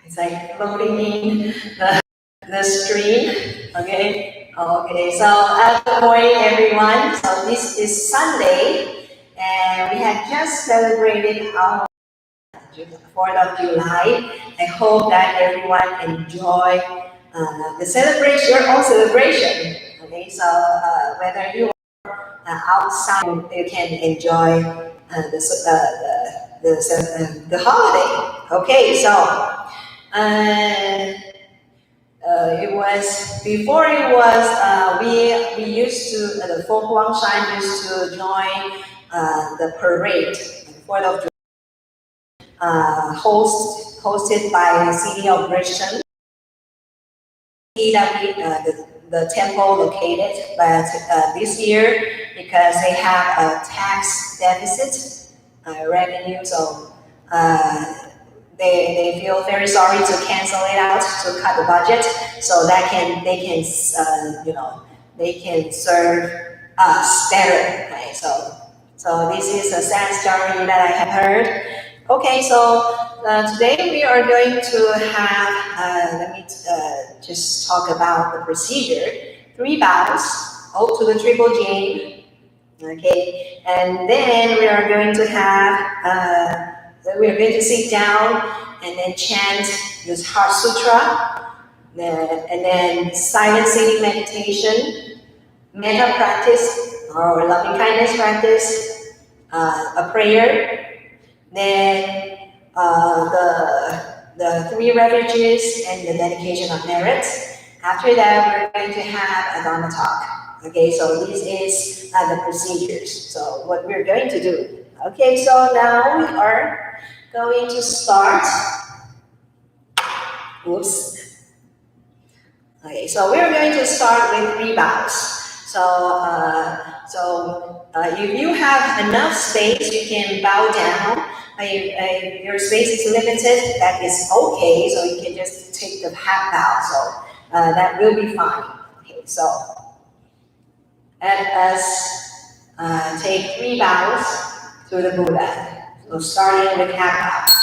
It's like loading in the screen. Okay. Okay. So good morning, everyone. So this is Sunday, and we have just celebrated our 4th of July. I hope that everyone enjoy the celebration, your own celebration. Okay. So whether you outside, you can enjoy the holiday. Okay, so it was before it was we used to the Folk Guangshan used to join the parade, the 4th of July, hosted by the city of Brisbane. That the temple located, but this year, because they have a tax deficit revenue, so they feel very sorry to cancel it out, to cut the budget, so that they can serve us better. Right? So this is a sad story that I have heard. Okay, so today we are going to have, let me just talk about the procedure. 3 bows, hold to the triple J, okay, and then we are going to have, we are going to sit down and then chant this Heart Sutra, and then silent sitting meditation, metta practice, or loving kindness practice, a prayer, then the 3 refuges and the dedication of merits. After that, we're going to have a Dharma talk. Okay, so this is the procedures. So what we're going to do. Okay, so now we are going to start. Oops. Okay, so we're going to start with 3 bows. So if you have enough space, you can bow down. If your space is limited, that is okay. So you can just take the half bow. So that will be fine. Okay, so let us take 3 bows to the Buddha. So starting with half bow.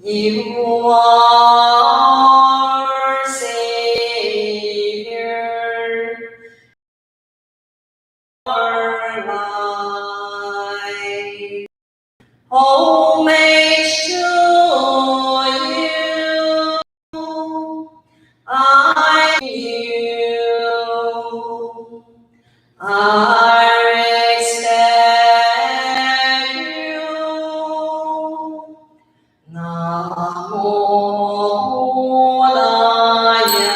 You are Savior, our life. Homage to you, I you, I respect you. Namo Daya,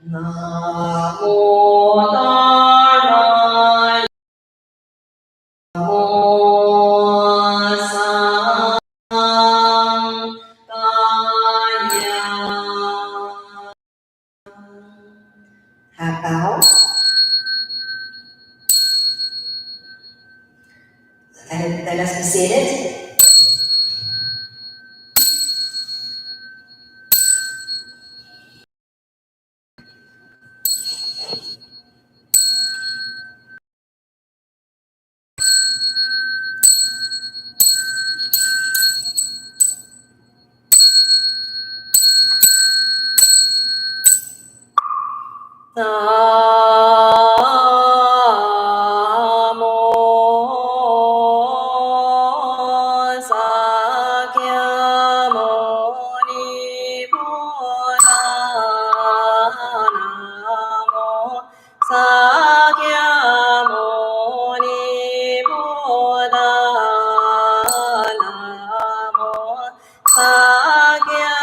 Namo Dharma, Namo Sanghaya. Half bow. Let us be seated. Namo Sakyamuni Buddha. Namo Sakyamuni Buddha. Namo Sakyamuni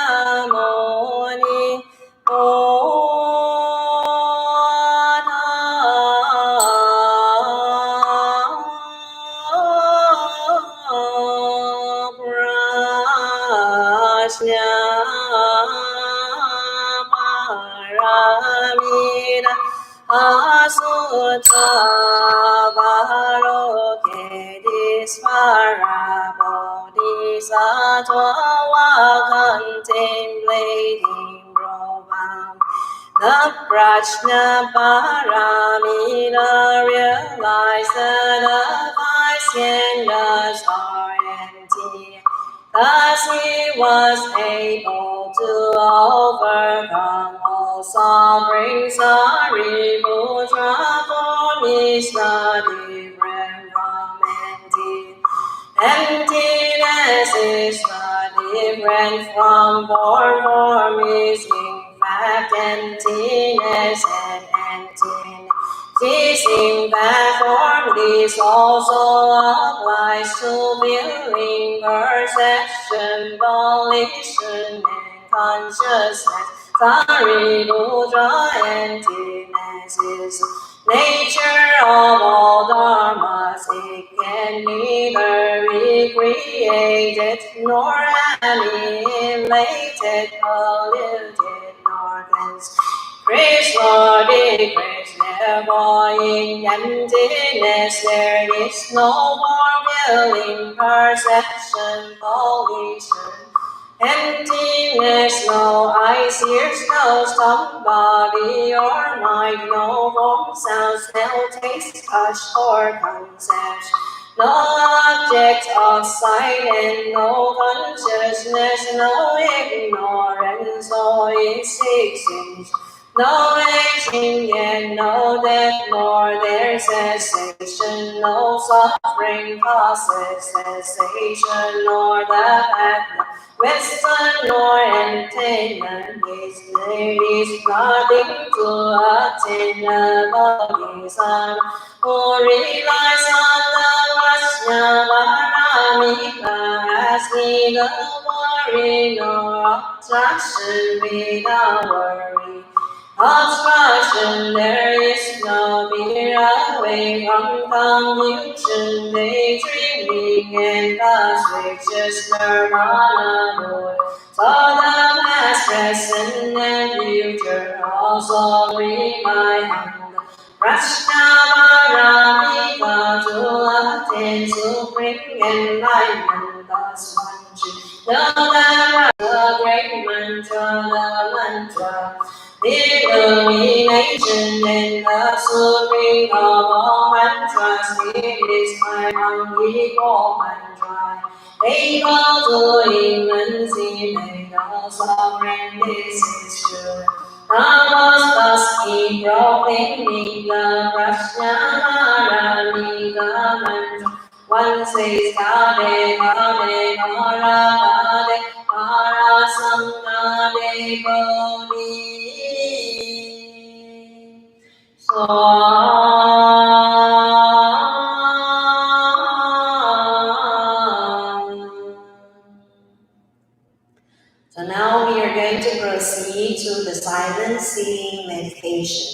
Paramita Asuta Varokedisvara Bodhisattva contemplating Brahman. The Prajna Paramita realized that the five skandhas are empty. Thus he was able to overcome all suffering. Sariputra, form is not different from empty. Emptiness is not different from form. Form is in fact emptiness, and emptiness is in fact form. This also applies to feeling, perception, volition, and consciousness. Sariputra, emptiness is nature of all dharmas. It can neither be created nor annihilated, polluted nor cleansed. Krishna declares, therefore in emptiness there is no more feeling, perception, volition. Emptiness, no eyes, ears, nose, tongue, body or mind, no form, sound, smell, taste, touch, or concept. No object of sight and no consciousness, no ignorance, no existence. No aging and no death, nor their cessation, no suffering causes cessation, nor the path, wisdom, nor attainment. There is nothing to attain above the sun, who relies on the Vajna Paramita, has neither worry nor obstruction without worry. Obstruction, there is no fear away from confusion, daydreaming, and thus reaches nirvana mood. So the past, present, and future also rely on the Prajna Paramita to attain supreme enlightenment. Thus one should know the great mantra, the mantra. Illumination in the supreme of all mantras, it is my unequal mantra, able to enunciate all sovereign, this is true. Namos thus keep proclaiming the Prajna Paramita mantra. One says Kade, Kade, Kara, Kade, Kara, Samkade, Bodhi. So now we are going to proceed to the silent sitting meditation.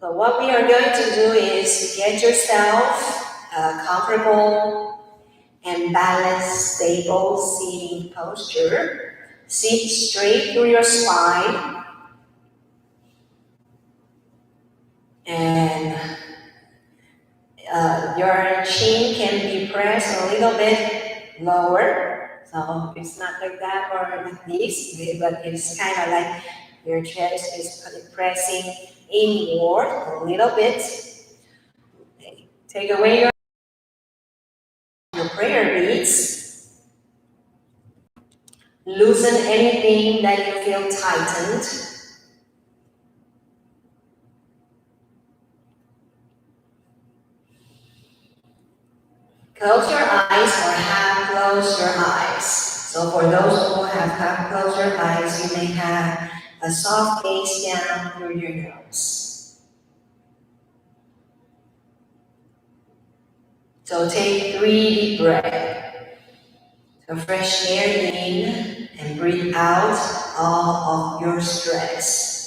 So what we are going to do is get yourself comfortable and balanced, stable sitting posture. Sit straight through your spine. And your chin can be pressed a little bit lower. So it's not like that or like this, but it's kind of like your chest is pressing inward a little bit. Okay. Take away your prayer beads. Loosen anything that you feel tightened. Close your eyes or half close your eyes. So for those who have half closed your eyes, you may have a soft gaze down through your nose. So take 3 deep breaths. So fresh air in and breathe out all of your stress.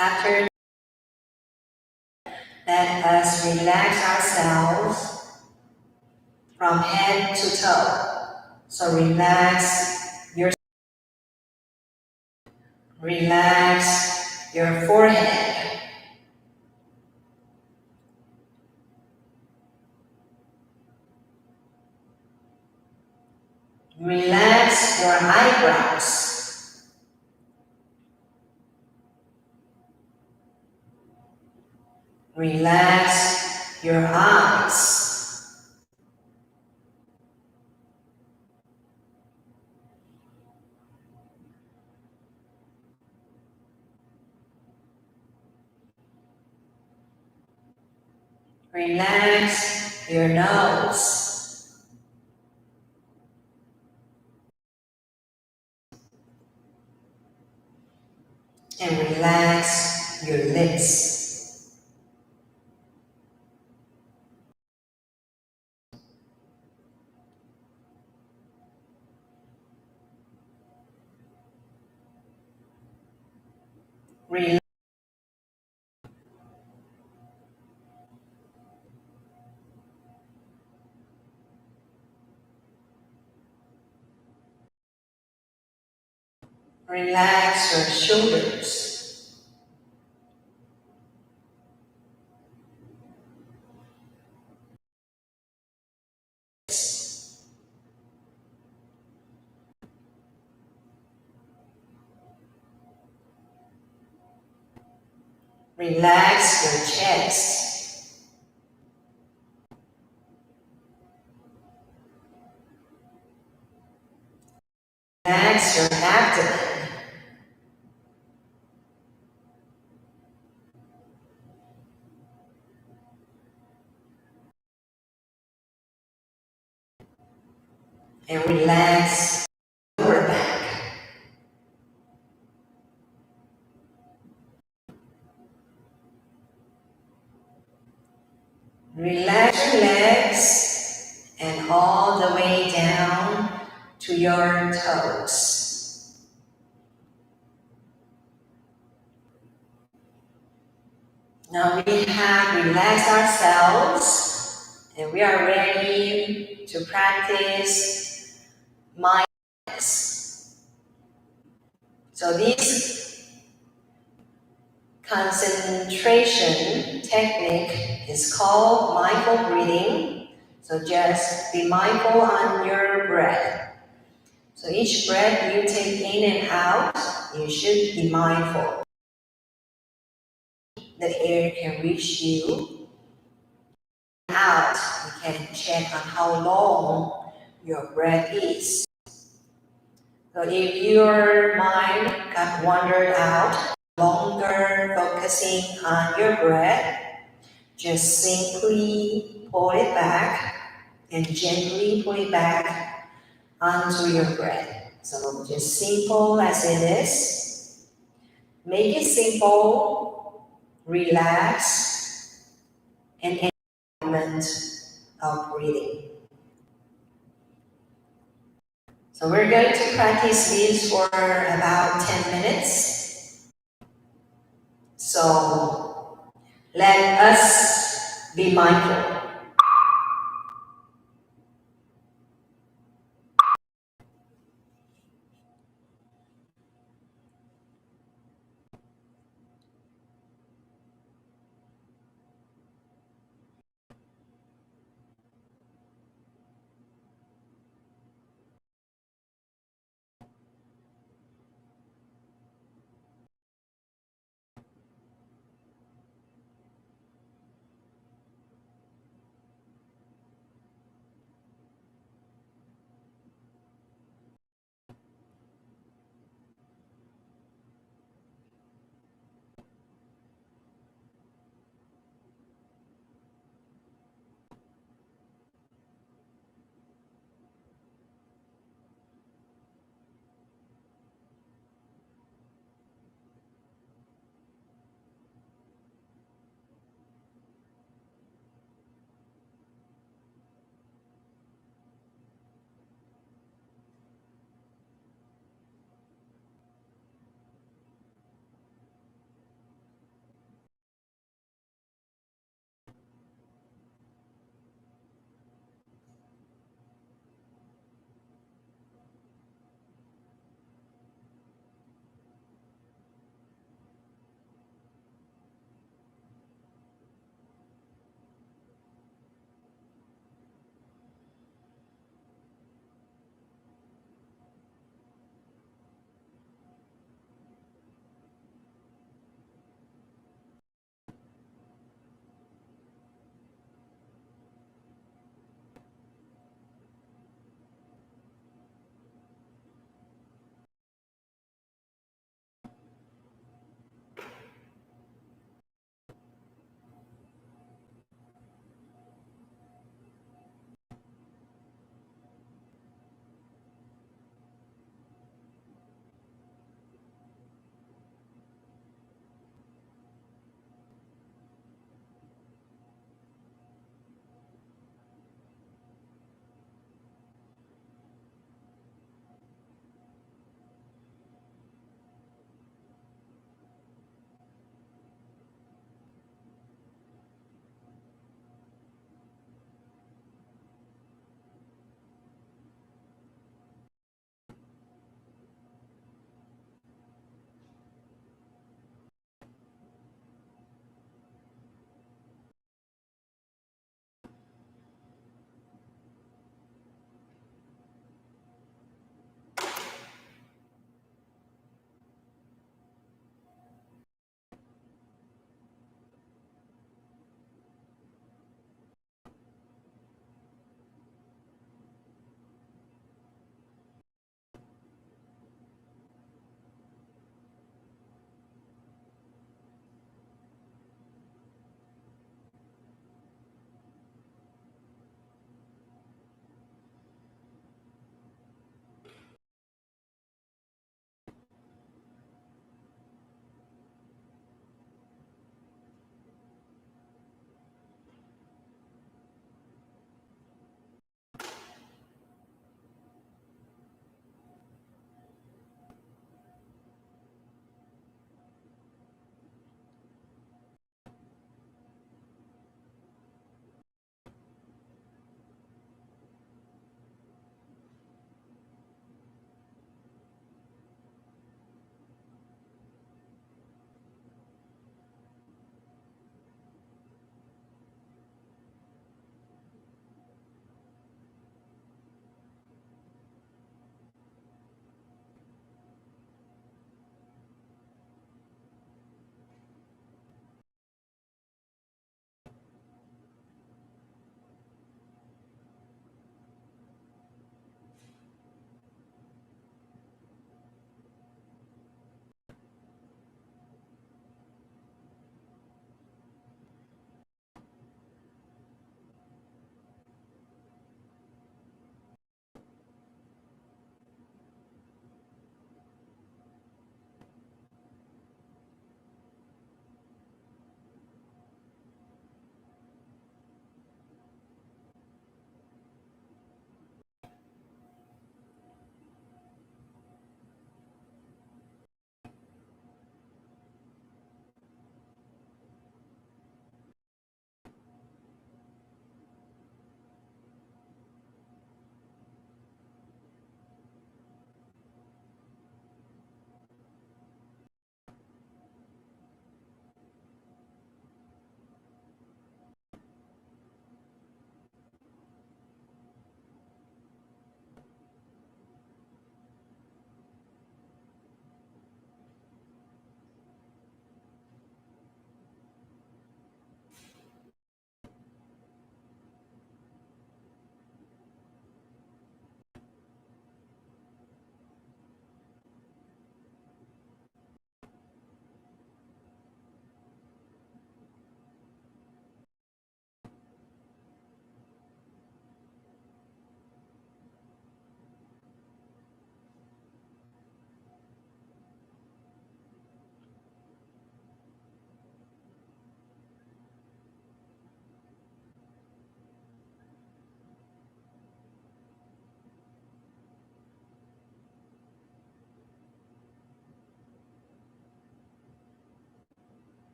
After let us relax ourselves from head to toe. So relax your forehead. Relax your eyebrows. Relax your eyes. Relax your nose. And relax your lips. Relax your shoulders. Relax your chest. Relax your abdomen. And relax your back. Relax your legs and all the way down to your toes. Now we have relaxed ourselves and we are ready to practice mindfulness. So this concentration technique is called mindful breathing. So just be mindful on your breath. So each breath you take in and out, you should be mindful. The air can reach you. Out, you can check on how long your breath is. So if your mind got wandered out, longer focusing on your breath, just simply pull it back and gently pull it back onto your breath. So just simple as it is. Make it simple, relax, and enjoyment of breathing. So we're going to practice this for about 10 minutes. So let us be mindful.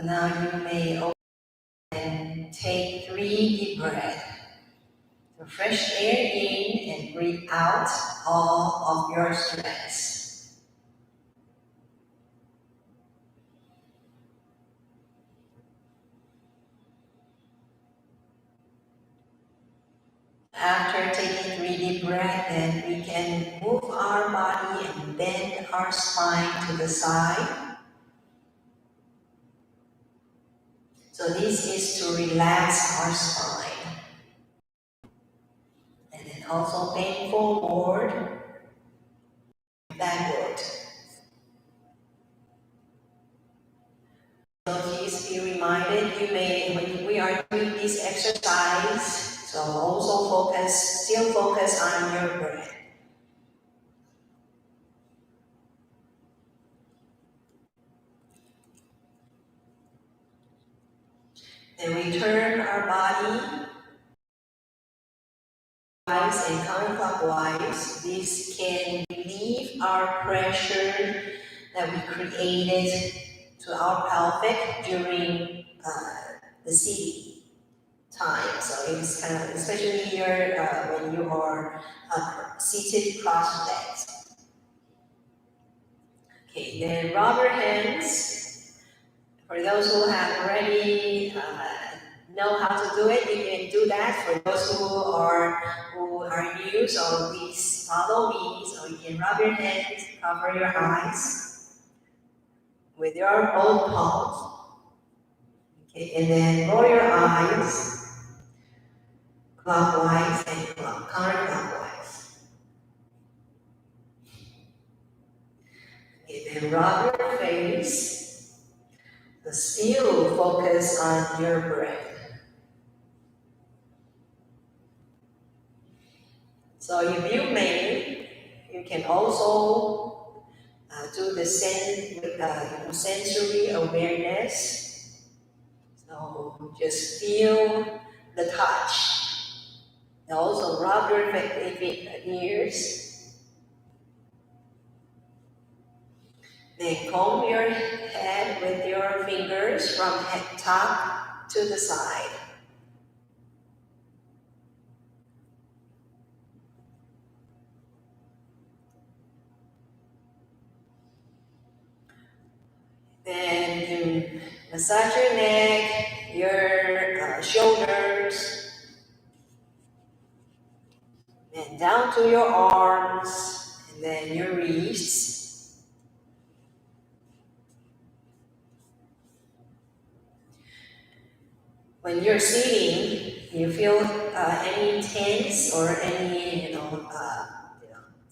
So now you may open and take 3 deep breaths. So fresh air in and breathe out all of your stress. After taking 3 deep breaths, then we can move our body and bend our spine to the side. So this is to relax our spine. And then also bend forward, backward. So please be reminded, when we are doing this exercise, so also still focus on your breath. Then we turn our body clockwise and counterclockwise. This can relieve our pressure that we created to our pelvic during the sitting time. So it's kind of, especially here when you are seated cross-legged. Okay, then rub your hands. For those who have already know how to do it, you can do that. For those who are new, so please follow me. So you can rub your hands, cover your eyes with your own palms. Okay, and then roll your eyes clockwise and counterclockwise. Okay, then rub your face. But still focus on your breath. So if you may, you can also do the same with sensory awareness. So just feel the touch. And also rub your ears. Then comb your head with your fingers from head top to the side. Then you massage your neck, your shoulders, and down to your arms, and then your wrists. When you're sitting, you feel any tense or any,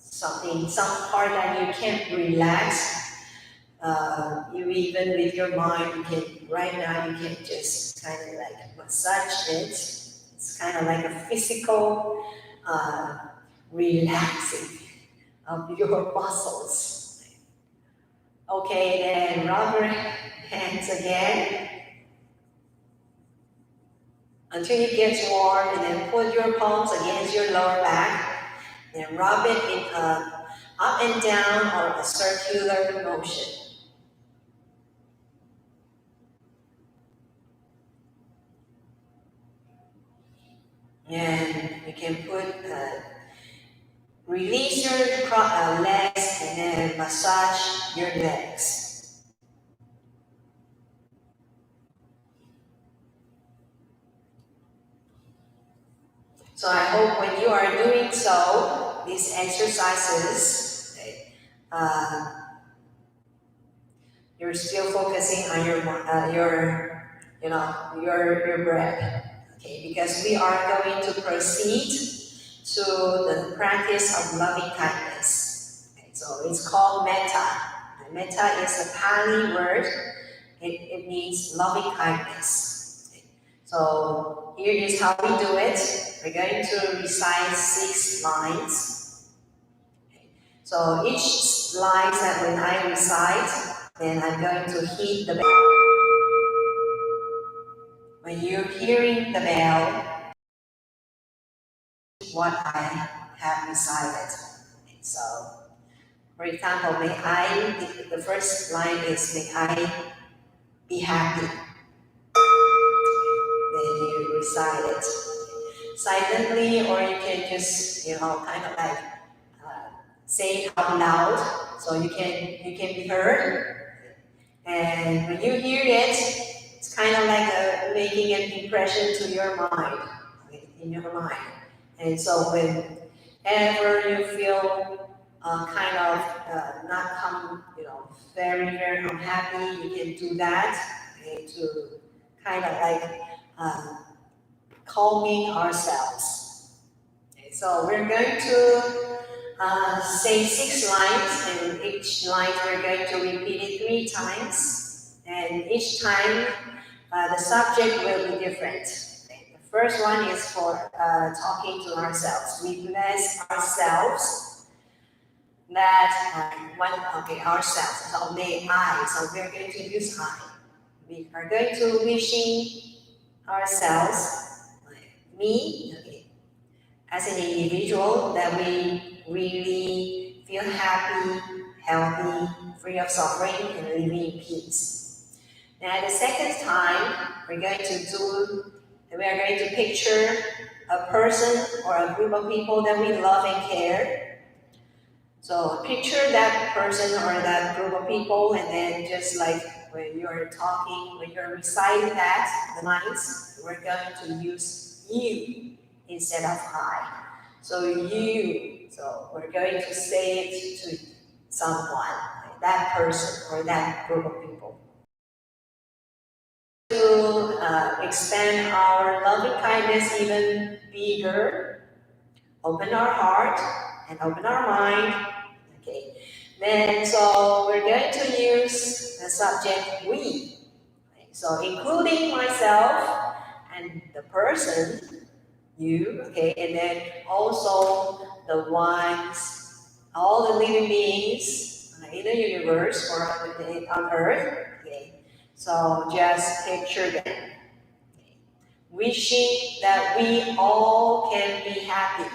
some part that you can't relax. You even with your mind, you can right now you can just kind of like massage it. It's kind of like a physical relaxing of your muscles. Okay, then rub your hands again until it gets warm, and then put your palms against your lower back, then rub it in up and down or a circular motion. And you can release your legs and then massage your legs. So I hope when you are doing so, these exercises, you're still focusing on your breath. Okay, because we are going to proceed to the practice of loving kindness. Okay, so it's called metta. Metta is a Pali word. It means loving kindness. Okay. So here is how we do it. We're going to recite 6 lines. Okay. So each line that when I recite, then I'm going to hit the bell. When you're hearing the bell, what I have recited. So, for example, the first line is may I be happy. Then you recite it silently, or you can just, kind of like say it out loud so you can be heard. And when you hear it, it's kind of like making an impression to your mind, in your mind. And so whenever you feel kind of not come, very, very unhappy, you can do that, okay, to kind of like calming ourselves. Okay, so we're going to say 6 lines, and each line we're going to repeat it 3 times. And each time the subject will be different. Okay, the first one is for talking to ourselves. We bless ourselves that ourselves. So may I. So we're going to use I. We are going to wishing ourselves, like me, okay, as an individual, that we really feel happy, healthy, free of suffering, and living in peace. Now, the second time, we are going to picture a person or a group of people that we love and care. So picture that person or that group of people, and then just like when you're talking, when you're reciting the lines, we're going to use you instead of I. So we're going to say it to someone, like that person or that group of people. To expand our loving kindness even bigger, open our heart and open our mind. Okay. Then, so we're going to use the subject we. Okay. So including myself and the person, you, okay, and then also the ones, all the living beings in the universe or on earth. Okay. So just picture them. Okay. Wishing that we all can be happy,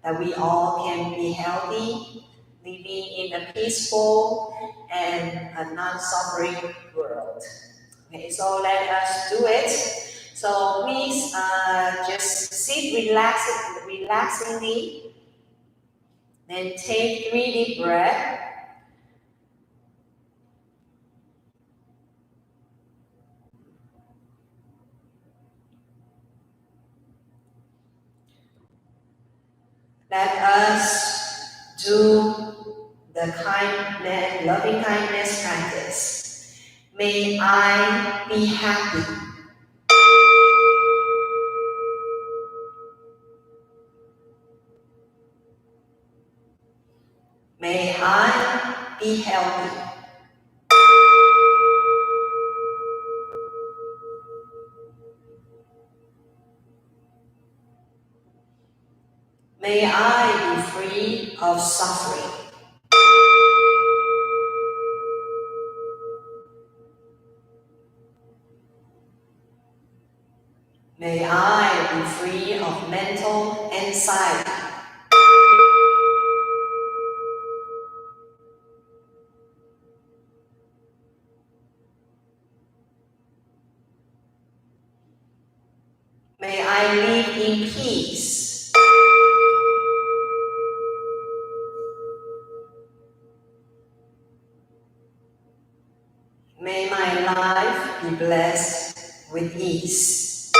that we all can be healthy, living in a peaceful and a non-suffering world. Okay, so let us do it. So please just sit relaxingly, then take 3 deep breaths. Let us do the loving kindness practice. May I be happy. May I be healthy. May I be free of suffering. May I be free of mental anxiety. May I live in peace. May my life be blessed with ease.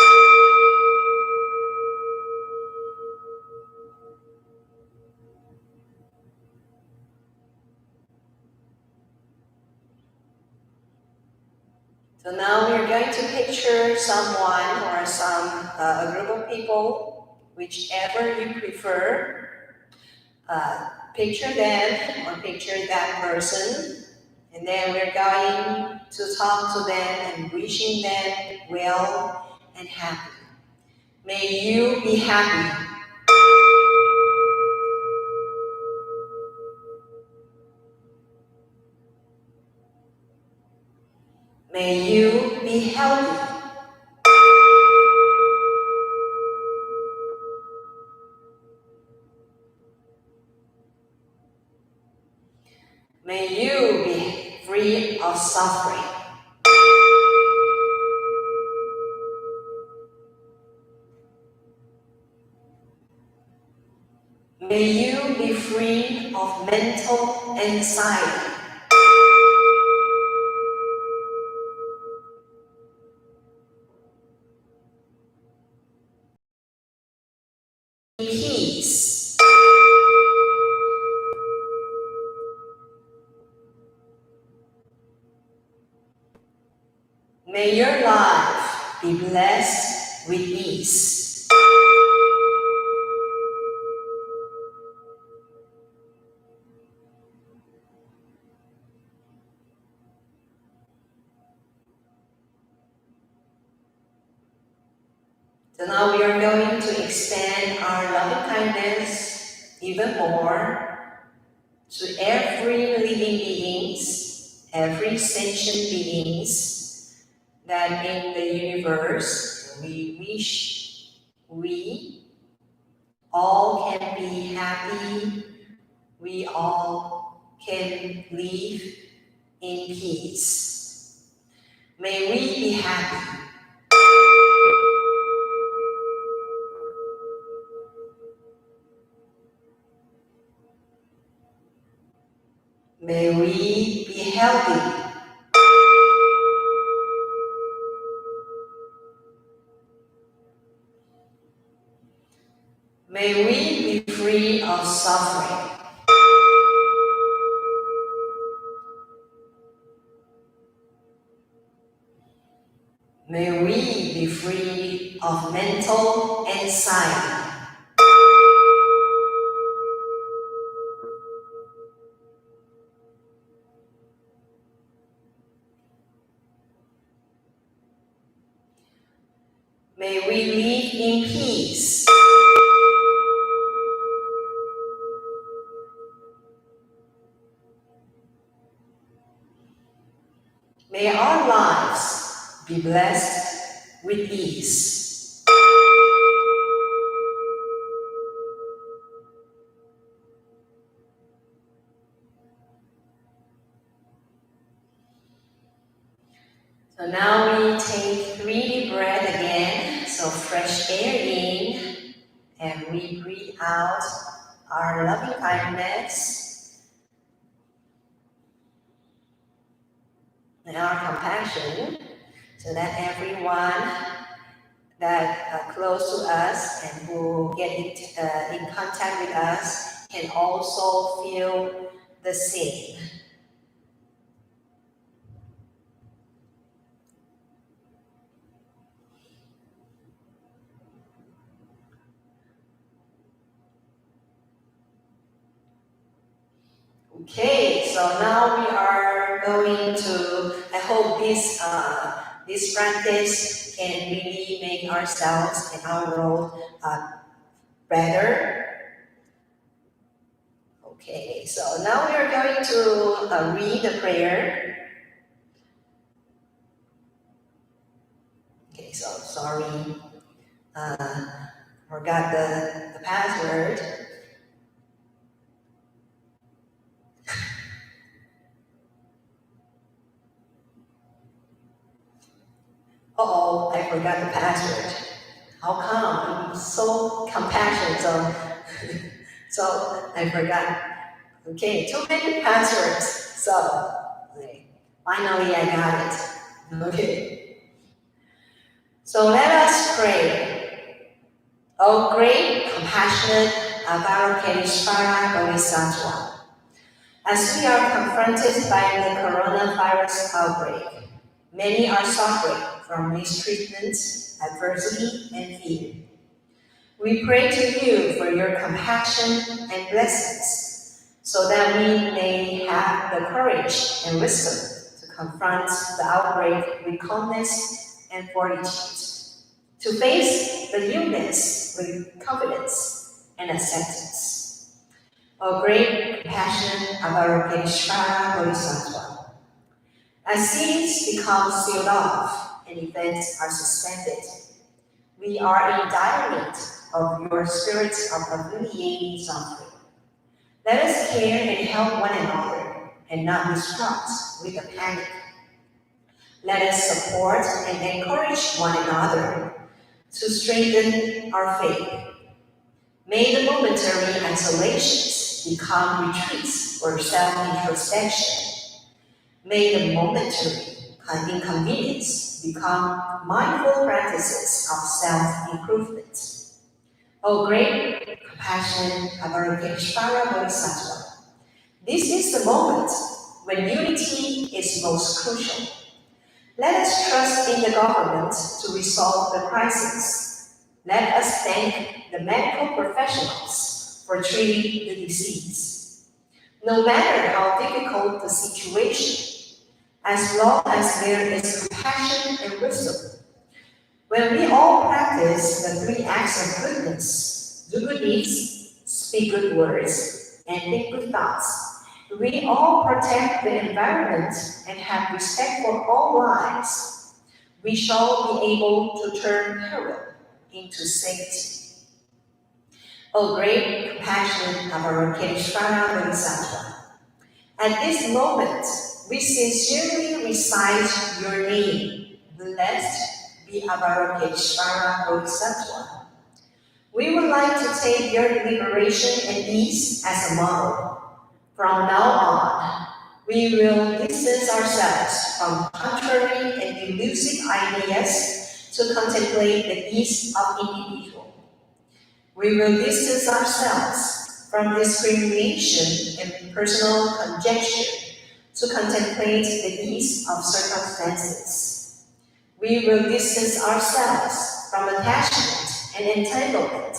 So now we're going to picture someone or a group of people, whichever you prefer. Picture them or picture that person, and then we're going to talk to them and wishing them well and happy. May you be happy. May you be healthy. May you be free of suffering. May you be free of mental anxiety. Peace. May your life be blessed with ease. So now we are going to extend our loving kindness even more to every living beings, every sentient beings that in the universe we wish we all can be happy, we all can live in peace. May we be happy. May we be healthy. May we be free of suffering. May we be free of mental anxiety. May we live in peace. May our lives be blessed with ease. So now we take 3 deep breaths again. So fresh air in, and we breathe out our loving kindness and our compassion, so that everyone that are close to us and who get in contact with us can also feel the same. Okay, so now we are going to, I hope this practice can really make ourselves and our world better. Okay, so now we are going to read the prayer. Okay, so sorry, forgot the password. Uh-oh, I forgot the password. How come? I'm so compassionate, so I forgot. Okay, too many passwords. So, okay, finally I got it. Okay. So let us pray. O great, compassionate Avalokiteshvara Bodhisattva, as we are confronted by the coronavirus outbreak, many are suffering from mistreatment, adversity, and fear. We pray to you for your compassion and blessings, so that we may have the courage and wisdom to confront the outbreak with calmness and fortitude, to face the illness with confidence and acceptance. O great, compassionate Avalokiteshvara Bodhisattva, as seeds become sealed off and events are suspended, we are in dire need of your spirit of alleviating suffering. Let us care and help one another and not distract with a panic. Let us support and encourage one another to strengthen our faith. May the momentary isolations become retreats for self-introspection. May the momentary inconvenience become mindful practices of self-improvement. O great, compassionate Avalokiteshvara Bodhisattva, this is the moment when unity is most crucial. Let us trust in the government to resolve the crisis. Let us thank the medical professionals for treating the disease. No matter how difficult the situation, as long as there is compassion and wisdom, when we all practice the 3 acts of goodness, do good deeds, speak good words, and think good thoughts, we all protect the environment and have respect for all lives, we shall be able to turn peril into safety. O great, compassionate Avalokiteshvara Bodhisattva, at this moment, we sincerely recite your name, blessed be Avalokiteshvara Bodhisattva. We would like to take your liberation and ease as a model. From now on, we will distance ourselves from contrary and elusive ideas to contemplate the ease of individual. We will distance ourselves from discrimination and personal conjecture to contemplate the ease of circumstances. We will distance ourselves from attachment and entanglement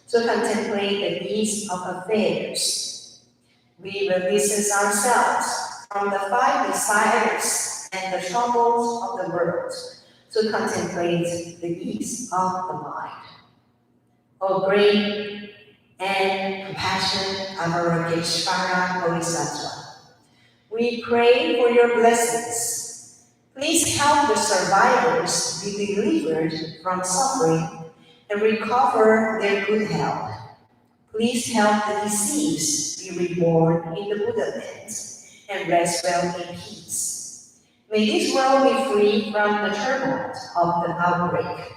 to contemplate the ease of affairs. We will distance ourselves from the 5 desires and the troubles of the world to contemplate the ease of the mind. O great and compassionate Avalokiteshvara Bodhisattva, we pray for your blessings. Please help the survivors be delivered from suffering and recover their good health. Please help the deceased be reborn in the Buddha land and rest well in peace. May this world be free from the turmoil of the outbreak.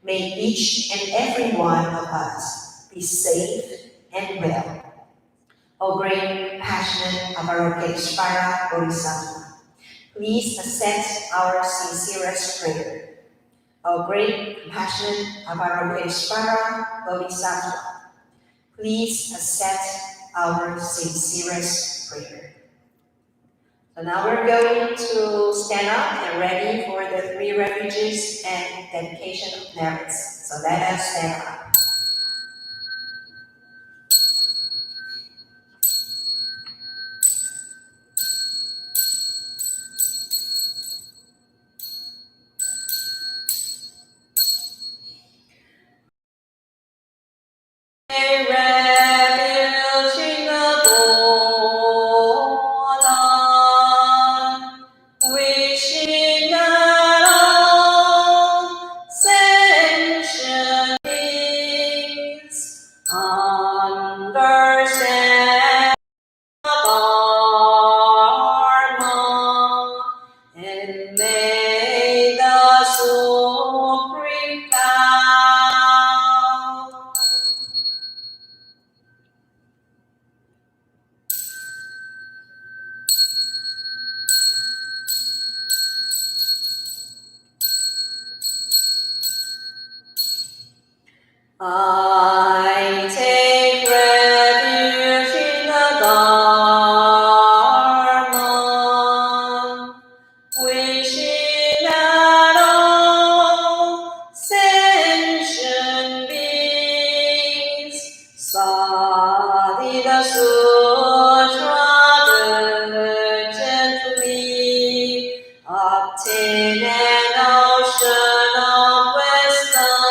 May each and every one of us be safe and well. O great, passionate Avalokiteshvara Bodhisattva, please accept our sincerest prayer. O great, compassionate Avalokiteshvara Bodhisattva, please accept our sincerest prayer. So now we're going to stand up and ready for the 3 refuges and dedication of merits. So let us stand up. I take refuge in the Dharma, wishing that all sentient beings study the sutra diligently, obtain an ocean of wisdom.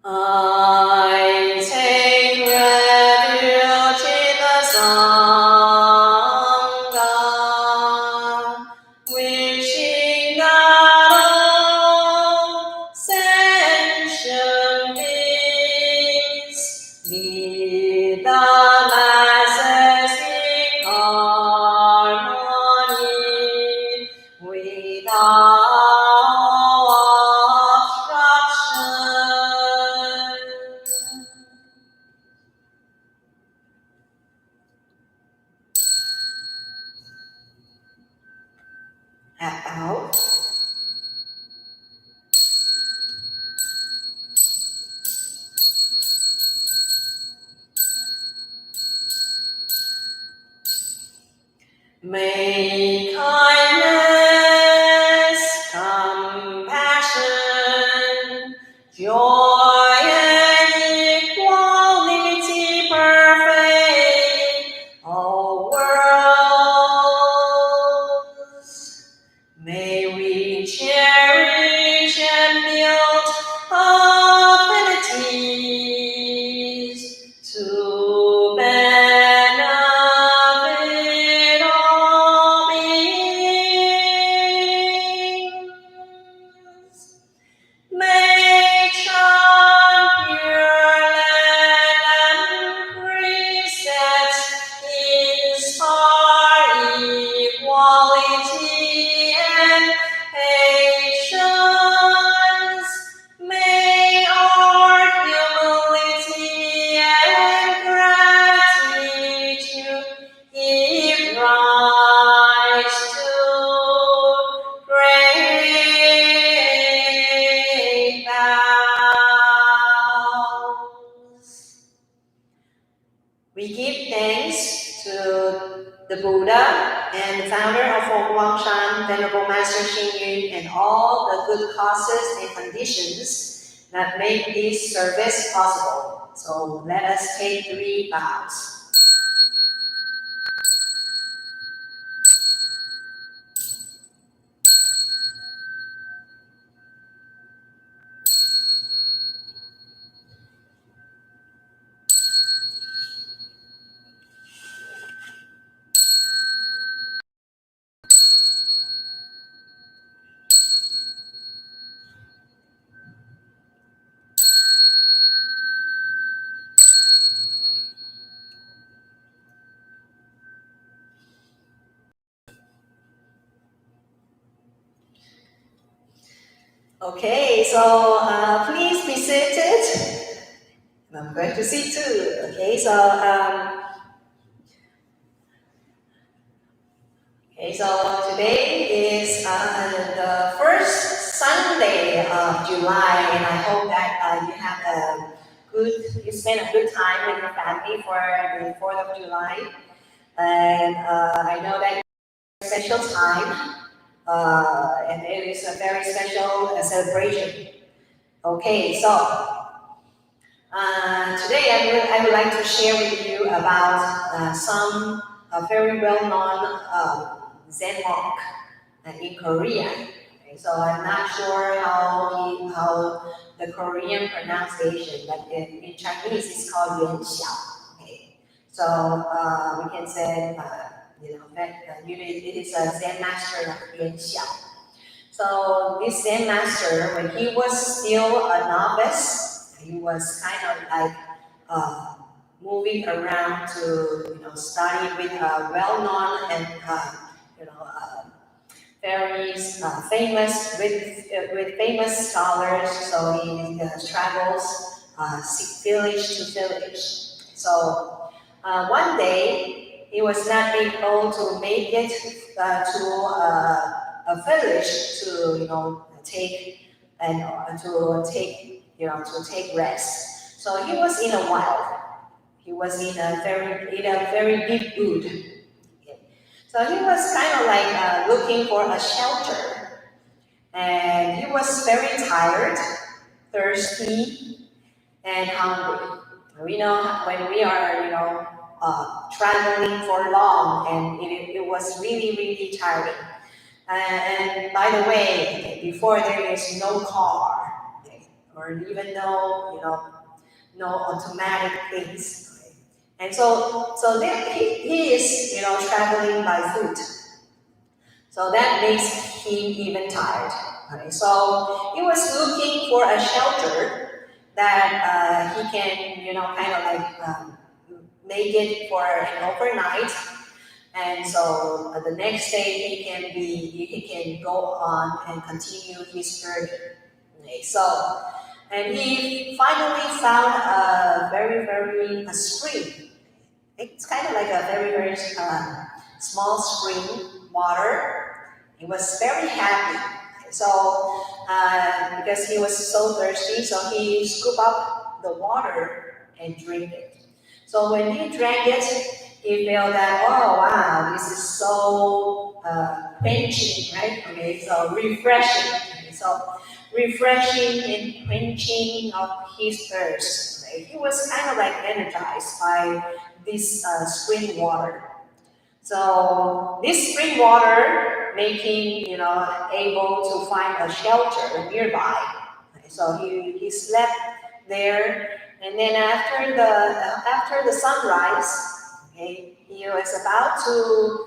I take refuge in the Sangha, wishing that all sentient May kindness, compassion, joy and equality pervade all worlds. May we cherish and build affinities to benefit all beings. May chant pure land and precepts inspire equality and patience. May our humility and gratitude give rise to great vows. We give thanks to the Buddha and the founder of Feng Huangshan, Venerable Master Xing Yun, and all the good causes and conditions that make this service possible. So let us take 3 bows. Okay, so please be seated. I'm going to sit too. Okay, so today is the first Sunday of July, and I hope that you spend a good time with your family for the 4th of July. And I know that it's a special time, and it is a very special celebration. Okay, so today I would like to share with you about some very well-known Zen monk in Korea. Okay, so I'm not sure how the Korean pronunciation, but in Chinese it's called Yuan Xiao. Okay, so we can say that it is a Zen master of Yuan Xiao. So this Zen master, when he was still a novice, he was kind of like moving around to study with well-known and very famous with famous scholars. So he travels village to village. So one day he was not able to make it to a village to take rest. So he was in a wild. He was in a very big wood. Okay. So he was kind of like looking for a shelter, and he was very tired, thirsty, and hungry. We know when we are traveling for long, and it was really tiring. And by the way, before there is no car, okay, or even no automatic things. Okay. And so then he is traveling by foot. So that makes him even tired. Okay. So he was looking for a shelter that he can kind of like make it for an overnight. And so the next day he can go on and continue his journey. Okay, so and he finally found a a spring. It's kind of like a very small spring water. He was very happy. So because he was so thirsty, so he scooped up the water and drank it. So when he drank it, he felt that, oh wow, this is so quenching, right? Okay, so refreshing. Okay, so refreshing and quenching of his thirst. Right? He was kind of like energized by this spring water. So this spring water making, able to find a shelter nearby. So he slept there, and then after the sunrise, okay, he was about to,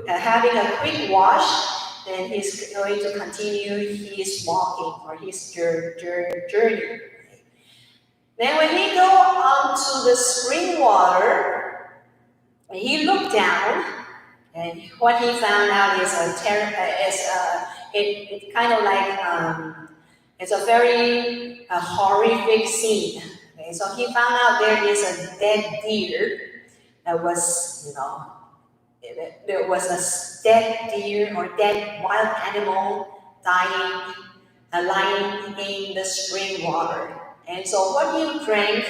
having a quick wash. Then he's going to continue his walking or his journey. Then when he go onto the spring water, he looked down, and what he found out is it kind of like it's a very horrific scene. Okay, so he found out there is a dead deer that was, there was a dead deer or dead wild animal dying, lying in the spring water. And so what he drank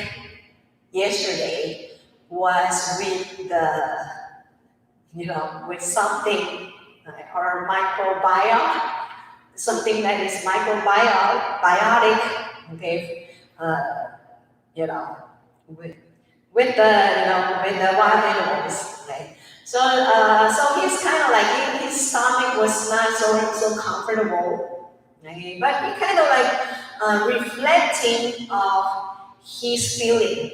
yesterday was with something or microbiome, something that is microbiotic, okay, uh, you know, with, with the wild animals, okay. So he's kind of like his stomach was not so comfortable, okay, but he kind of like reflecting of his feeling,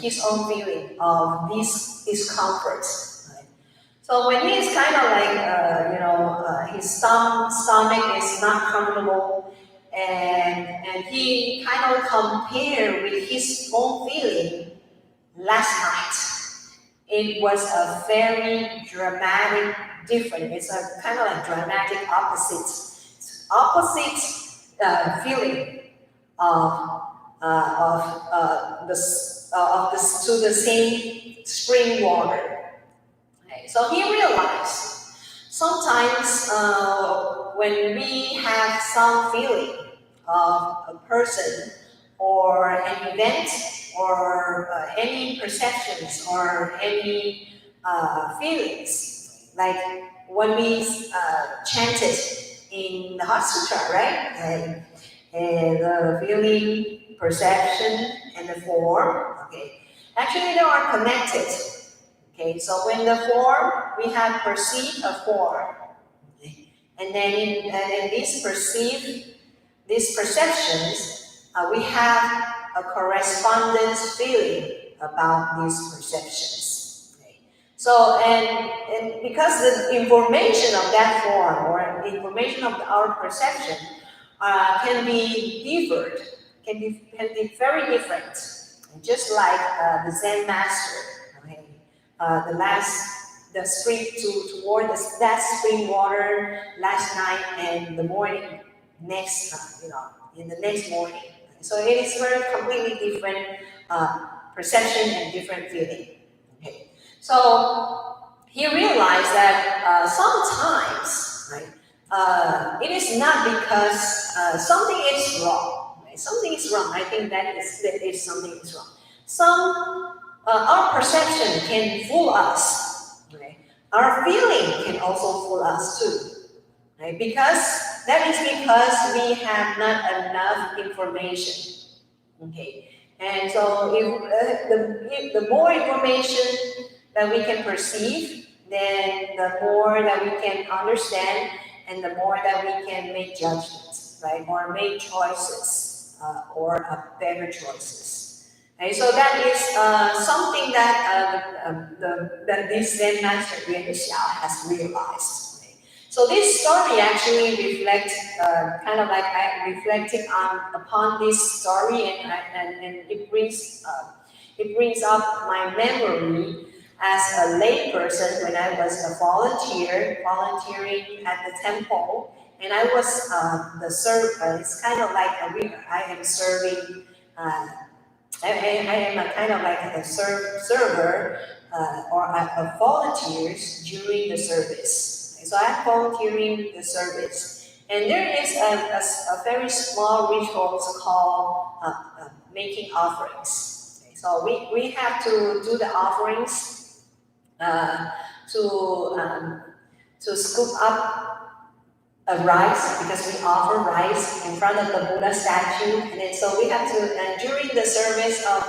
his own feeling of this discomfort. Right? So when he's kind of like, his stomach is not comfortable, and he kind of compare with his own feeling last night. It was a very dramatic difference. It's a kind of like dramatic opposite feeling of to the same spring water. Okay, so he realized sometimes when we have some feeling of a person or an event or any perceptions or any feelings, like when we chanted in the Heart Sutra, right? And the feeling, perception, and the form. Okay, actually they are connected. Okay, so when the form, we have perceived a form, okay? And then in these perceptions, we have a correspondence feeling about these perceptions. Okay? So and because the information of that form or the information of our perception can be differed, can be very different, just like the Zen master. Okay? The spring toward that spring water last night and the morning next in the next morning. So it is very completely different perception and different feeling. Okay, so he realized that sometimes, right, it is not because something is wrong. Right? Something is wrong. I think that is something is wrong. Our perception can fool us. Okay? Our feeling can also fool us too. Right? Because we have not enough information. Okay, and so if the more information that we can perceive, then the more that we can understand, and the more that we can make judgments, right, or make choices, or better choices. Okay, so that is something that this Zen master Yuan Xiao has realized. So this story actually reflects, kind of like I reflecting upon this story, and it brings up my memory as a lay person when I was a volunteering at the temple, and I was the server. It's kind of like I am serving. I am a kind of like a server or a volunteers during the service. So I'm volunteering the service, and there is a very small ritual called making offerings. So we have to do the offerings uh, to scoop up a rice, because we offer rice in front of the Buddha statue, and then so we have to, and during the service of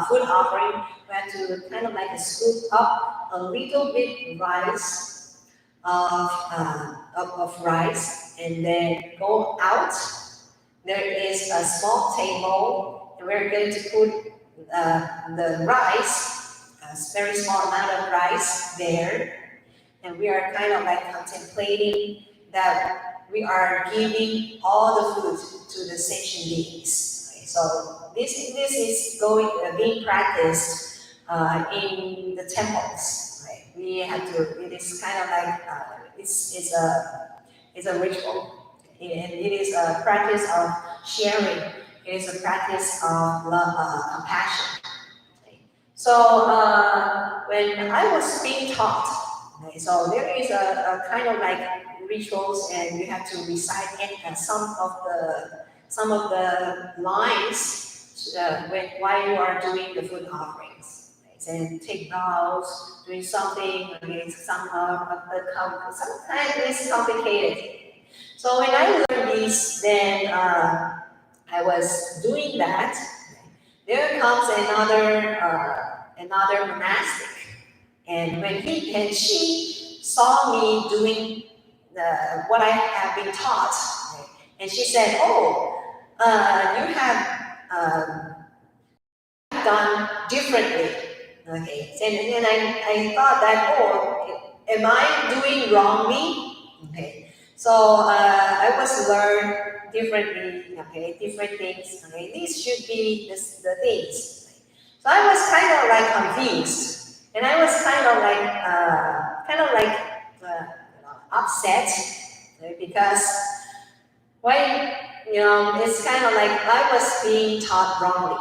food offering, we have to kind of like scoop up a little bit rice of rice, and then go out. There is a small table, and we're going to put the rice, a very small amount of rice there, and we are kind of like contemplating that we are giving all the food to the sentient beings. Okay, so this is being practiced in the temples. Right? We have to. It is kind of like it's a ritual, and it is a practice of sharing. It is a practice of love, compassion. Okay. So when I was being taught, okay, so there is a kind of like rituals, and you have to recite some of the lines while you are doing the food offerings. Right? And take vows, doing something against sometimes it's complicated. So when I learned this, then I was doing that. There comes another monastic, and when she saw me doing what I have been taught, right, and she said, "Oh, you have done differently." Okay, and I thought that, oh, am I doing wrongly? Okay, so I was learned differently. Okay, different things. Okay, these should be the things. So I was kind of like confused, and I was kind of like upset, right? Because when it's kind of like I was being taught wrongly,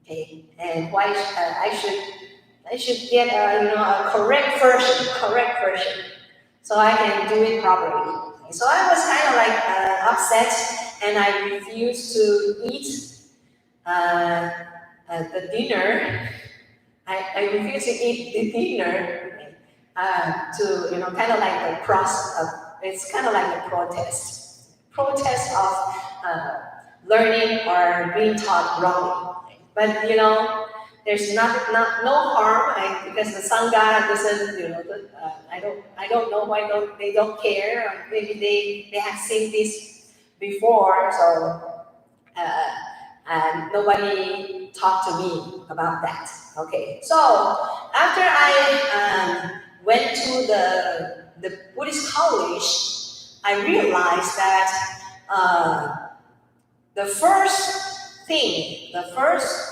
okay, and why I should get a correct version, so I can do it properly. Okay? So I was kind of like upset, and I refused to eat uh, the dinner. I refused to eat the dinner to kind of like a it's kind of like a protest of learning or being taught wrongly. But there's no harm, because the sangha doesn't I don't know why they don't care, or maybe they have seen this before, so and nobody talked to me about that. Okay, so after I went to the Buddhist college, I realized that the first thing, the first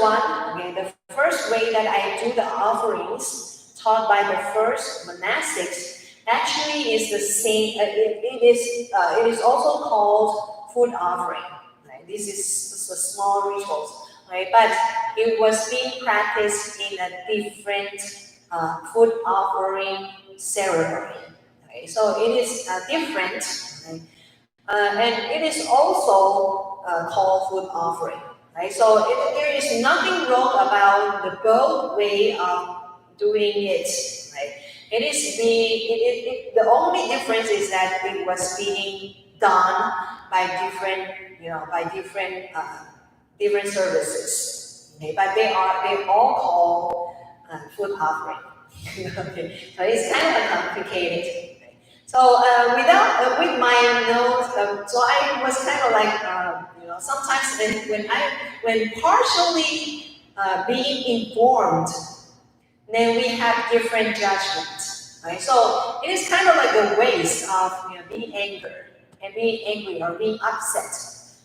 one, okay, the first way that I do the offerings taught by the first monastics actually is the same. It is also called food offering. Right? This is a small rituals, right? But it was being practiced in a different food offering ceremony. Okay? So it is different, right? And it is also called food offering. Right? So there is nothing wrong about the both way of doing it. Right? It is the only difference is that it was being done by different services. Okay? But they all called food offering. Okay? So it's kind of complicated. So with my notes, so I was kind of like sometimes when partially being informed, then we have different judgments, right? So it is kind of like a waste of being angry or being upset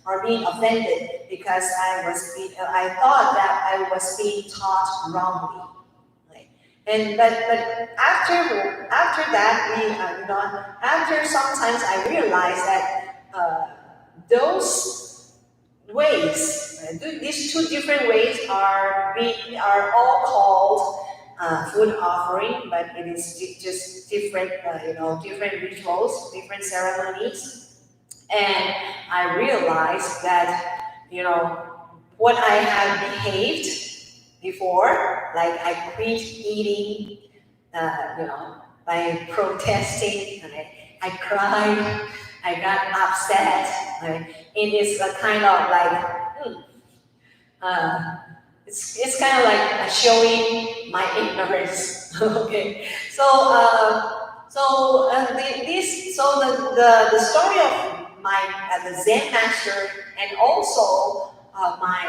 or being offended because I thought that I was being taught wrongly. And but after that after sometimes I realized that those ways these two different ways are all called food offering, but it is just different different rituals, different ceremonies. And I realized that what I have behaved before, like I quit eating, by protesting, right? I cried, I got upset, right? It is a kind of like, uh, it's kind of like showing my ignorance. Okay, so the story of my the Zen master and also my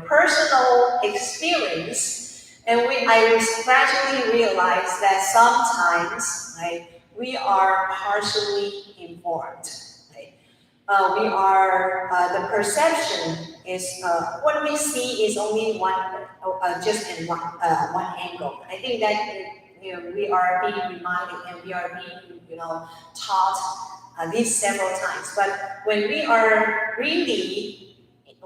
personal experience, and I gradually realized that sometimes, right, we are partially informed. Right? We are the perception is what we see is only one, just in one angle. I think that we are being reminded and we are being taught this several times. But when we are really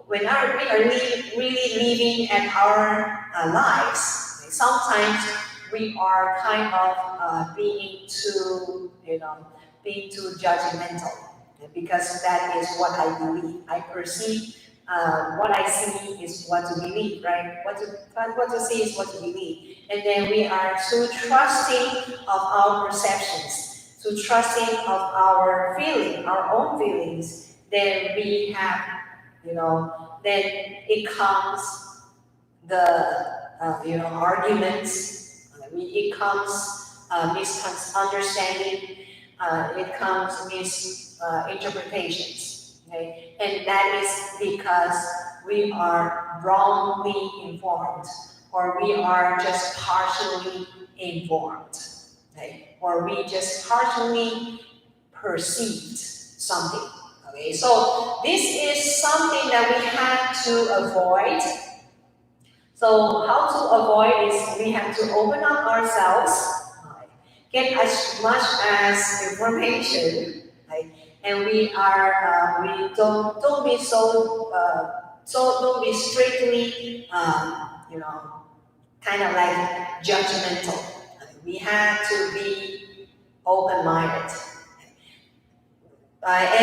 really living at our lives, sometimes we are kind of being too judgmental, because that is what I believe. I perceive what I see is what to believe, right? What to see is what to believe. And then we are so trusting of our perceptions, so trusting of our feeling, our own feelings. Then we have, then it comes the arguments. It comes misunderstanding. It comes misinterpretations. Okay? And that is because we are wrongly informed, or we are just partially informed, okay? Or we just partially perceived something. Okay, so this is something that we have to avoid. So how to avoid is we have to open up ourselves, right? Get as much as information, right? And we don't be don't be strictly kind of like judgmental. We have to be open-minded. And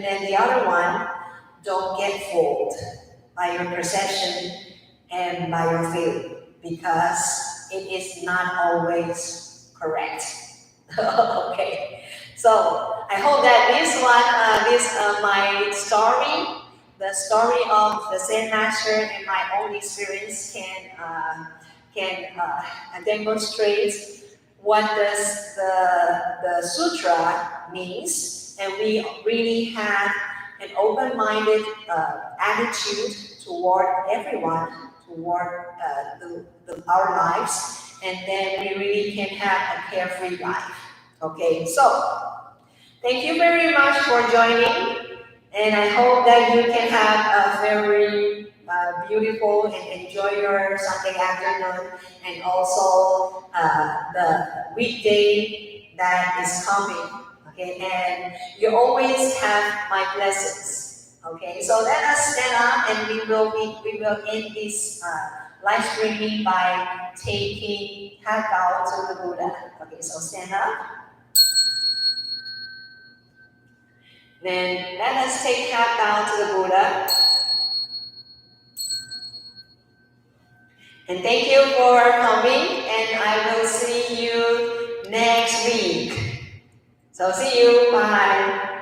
then the other one, don't get fooled by your perception and by your feeling, because it is not always correct. Okay, so I hope that my story, the story of the Zen master and my own experience can demonstrate what does the sutra means, and we really have an open-minded attitude toward everyone, toward our lives, and then we really can have a carefree life. Okay, so thank you very much for joining, and I hope that you can have a very beautiful and enjoy your Sunday afternoon, and also the weekday that is coming. Okay, and you always have my blessings. Okay, so let us stand up, and we will end this live streaming by taking hat bow to the Buddha. Okay, so stand up. Then let us take hat bow to the Buddha. And thank you for coming, and I will see you next week. So see you, bye.